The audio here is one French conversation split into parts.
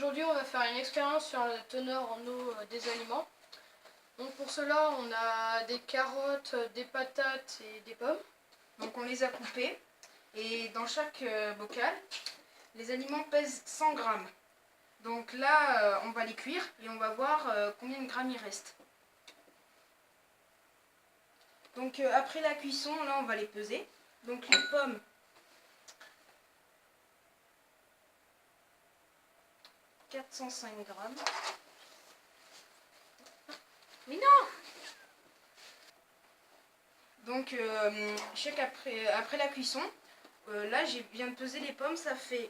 aujourd'hui on va faire une expérience sur la teneur en eau des aliments. Donc pour cela on a des carottes, des patates et des pommes. Donc on les a coupées et dans chaque bocal, les aliments pèsent 100 grammes. Donc là on va les cuire et on va voir combien de grammes il reste. Donc après la cuisson, là on va les peser. Donc les pommes, 405 grammes. Mais non! Donc après la cuisson, là je viens de peser les pommes, ça fait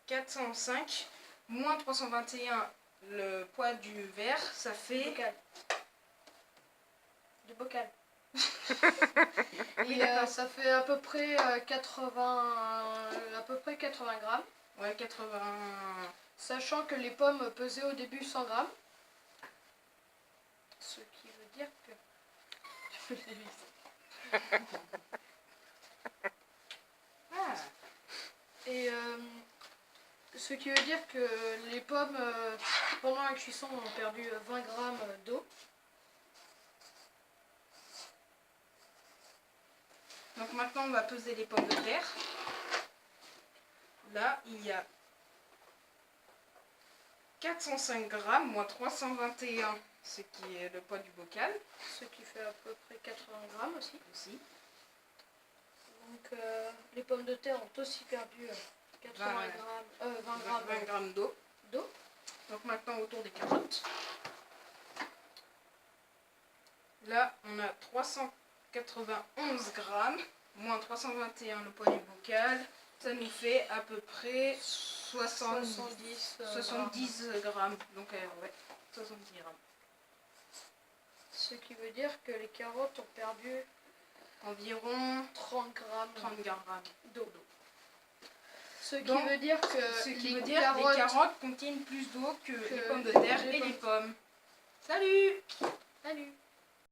405 moins 321 le poids du verre, ça fait... Bocal. Du bocal. Oui, Et ça fait à peu près 80 grammes. Ouais, 80... Sachant que les pommes pesaient au début 100 grammes. Ce qui veut dire que... Ah. Et ce qui veut dire que les pommes, pendant la cuisson, ont perdu 20 grammes d'eau. Donc maintenant on va peser les pommes de terre. Là il y a 405 grammes moins 321, ce qui est le poids du bocal. Ce qui fait à peu près 80 grammes aussi. Donc les pommes de terre ont aussi perdu 20 grammes d'eau. Donc maintenant autour des carottes. Là on a 391 grammes moins 321 le poids du bocal. Ça nous fait à peu près 70 grammes. Donc ouais, 70 grammes. Ce qui veut dire que les carottes ont perdu environ 30 grammes d'eau. Ce qui veut dire que les carottes contiennent plus d'eau que les pommes de terre et les pommes. Salut! Salut!